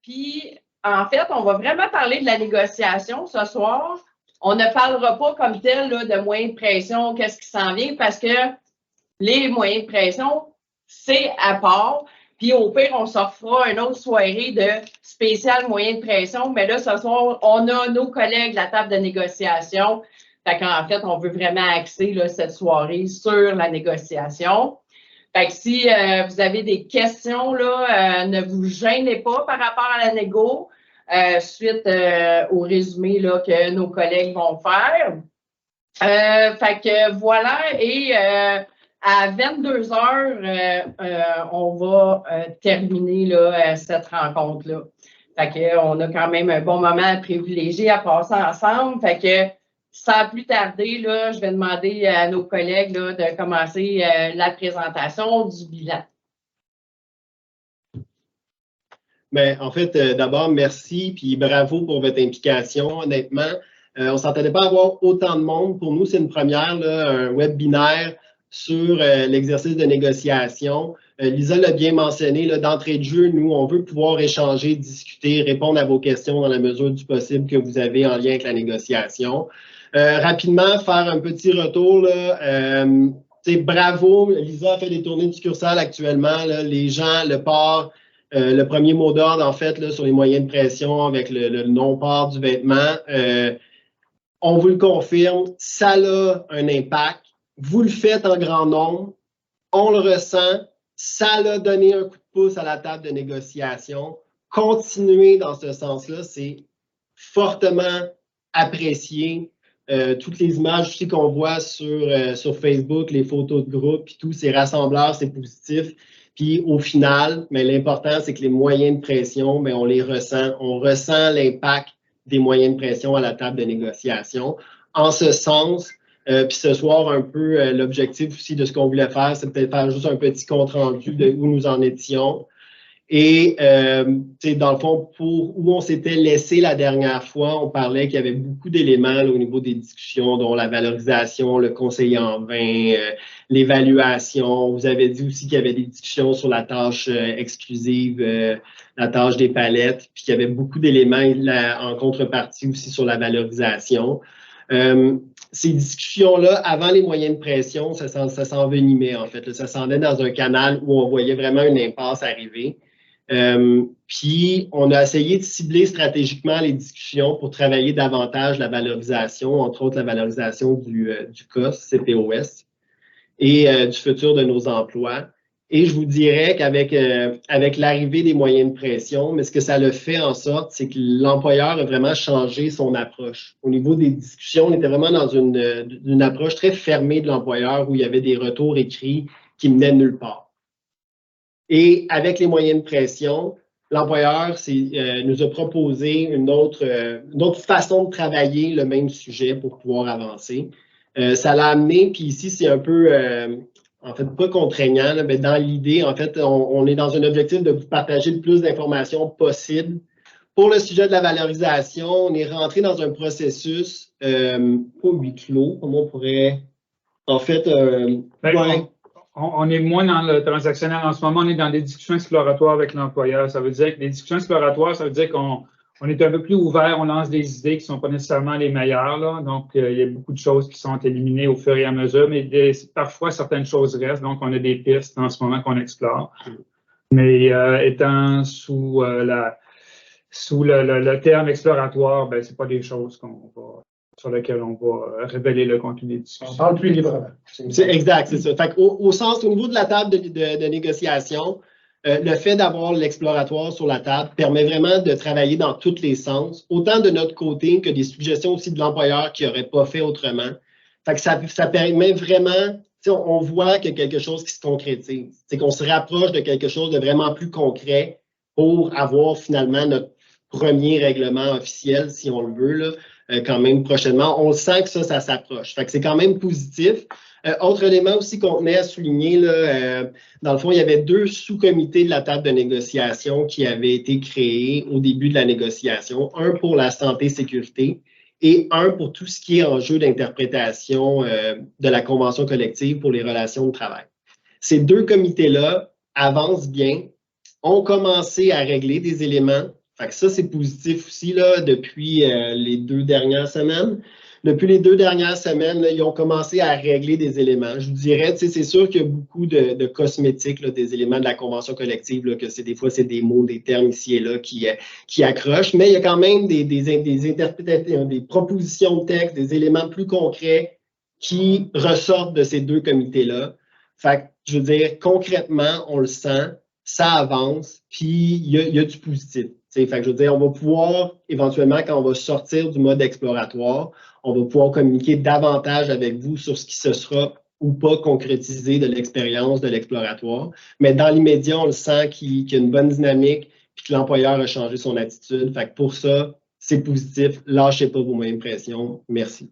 Puis, en fait, on va vraiment parler de la négociation ce soir. On ne parlera pas comme tel là, de moyens de pression, qu'est-ce qui s'en vient, parce que les moyens de pression, c'est à part. Puis au pire, on s'en fera une autre soirée de spécial moyens de pression. Mais là, ce soir, on a nos collègues de la table de négociation. Fait qu'en fait, on veut vraiment axer là, cette soirée sur la négociation. Fait que si vous avez des questions, là, ne vous gênez pas par rapport à la négo, suite au résumé là, que nos collègues vont faire. Fait que voilà, et à 22 heures, on va terminer là, cette rencontre-là. Fait que on a quand même un bon moment privilégié à passer ensemble. Fait que sans plus tarder, là, je vais demander à nos collègues là, de commencer la présentation du bilan. Bien, en fait, d'abord, merci puis bravo pour votre implication. Honnêtement, on ne s'entendait pas avoir autant de monde. Pour nous, c'est une première, là, un webinaire sur l'exercice de négociation. Lisa l'a bien mentionné, d'entrée de jeu, nous, on veut pouvoir échanger, discuter, répondre à vos questions dans la mesure du possible que vous avez en lien avec la négociation. Rapidement, faire un petit retour. Là, bravo, Lisa a fait des tournées de succursales actuellement. Là, les gens, le port, le premier mot d'ordre, en fait, là, sur les moyens de pression avec le non-port du vêtement, on vous le confirme, ça a un impact. Vous le faites en grand nombre, on le ressent, ça a donné un coup de pouce à la table de négociation. Continuez dans ce sens-là, c'est fortement apprécié. Toutes les images aussi qu'on voit sur Facebook, les photos de groupe, puis tout, c'est rassembleur, c'est positif. Puis au final, mais l'important, c'est que les moyens de pression, mais on les ressent. On ressent l'impact des moyens de pression à la table de négociation. En ce sens, puis ce soir, un peu l'objectif aussi de ce qu'on voulait faire, c'est peut-être faire juste un petit compte-rendu de où nous en étions. Et dans le fond, pour où on s'était laissé la dernière fois, on parlait qu'il y avait beaucoup d'éléments au niveau des discussions, dont la valorisation, le conseiller en vin, l'évaluation. Vous avez dit aussi qu'il y avait des discussions sur la tâche exclusive, la tâche des palettes, puis qu'il y avait beaucoup d'éléments en contrepartie aussi sur la valorisation. Ces discussions-là, avant les moyens de pression, ça s'envenimait en fait. Là, ça s'en allait dans un canal où on voyait vraiment une impasse arriver. Puis, on a essayé de cibler stratégiquement les discussions pour travailler davantage la valorisation, entre autres la valorisation du COS, CPOS, et du futur de nos emplois. Et je vous dirais qu'avec avec l'arrivée des moyens de pression, mais ce que ça le fait en sorte, c'est que l'employeur a vraiment changé son approche. Au niveau des discussions, on était vraiment dans une approche très fermée de l'employeur où il y avait des retours écrits qui menaient nulle part. Et avec les moyens de pression, l'employeur nous a proposé une autre façon de travailler le même sujet pour pouvoir avancer. Ça l'a amené, puis ici, c'est un peu, en fait, pas contraignant, là, mais dans l'idée, en fait, on est dans un objectif de vous partager le plus d'informations possible. Pour le sujet de la valorisation, on est rentré dans un processus, pas huis clos, comment on pourrait, en fait, On est moins dans le transactionnel en ce moment, on est dans des discussions exploratoires avec l'employeur. Ça veut dire que les discussions exploratoires, ça veut dire qu'on est un peu plus ouvert, on lance des idées qui ne sont pas nécessairement les meilleures. Là. Donc, il y a beaucoup de choses qui sont éliminées au fur et à mesure, mais parfois, certaines choses restent. Donc, on a des pistes en ce moment qu'on explore. Mais étant sous le terme exploratoire, ben, ce n'est pas des choses sur lesquelles on va révéler le contenu des discussions. On parle plus librement. C'est exact, c'est ça. Fait au niveau de la table de négociation, le fait d'avoir l'exploratoire sur la table permet vraiment de travailler dans tous les sens, autant de notre côté que des suggestions aussi de l'employeur qui n'aurait pas fait autrement. Fait que ça permet vraiment, on voit qu'il y a quelque chose qui se concrétise. C'est qu'on se rapproche de quelque chose de vraiment plus concret pour avoir finalement notre premier règlement officiel, si on le veut, là, quand même prochainement. On sent que ça s'approche. Fait que c'est quand même positif. Autre élément aussi qu'on tenait à souligner, là, dans le fond, il y avait 2 sous-comités de la table de négociation qui avaient été créés au début de la négociation. Un pour la santé et sécurité et un pour tout ce qui est enjeu d'interprétation de la convention collective pour les relations de travail. Ces 2 comités-là avancent bien. ont commencé à régler des éléments. Fait que ça, c'est positif aussi là, depuis les 2 dernières semaines. Depuis les 2 dernières semaines, là, ils ont commencé à régler des éléments. Je vous dirais, c'est sûr qu'il y a beaucoup de cosmétiques, là, des éléments de la convention collective, là, que des fois, c'est des mots, des termes ici et là qui accrochent, mais il y a quand même des propositions de texte, des éléments plus concrets qui ressortent de ces 2 comités-là. Fait que, je veux dire, concrètement, on le sent, ça avance, puis il y a du positif. Fait que je veux dire, on va pouvoir, éventuellement, quand on va sortir du mode exploratoire, on va pouvoir communiquer davantage avec vous sur ce qui se sera ou pas concrétisé de l'expérience de l'exploratoire. Mais dans l'immédiat, on le sent qu'il y a une bonne dynamique puis que l'employeur a changé son attitude. Fait que pour ça, c'est positif. Lâchez pas vos moyens de pression. Merci.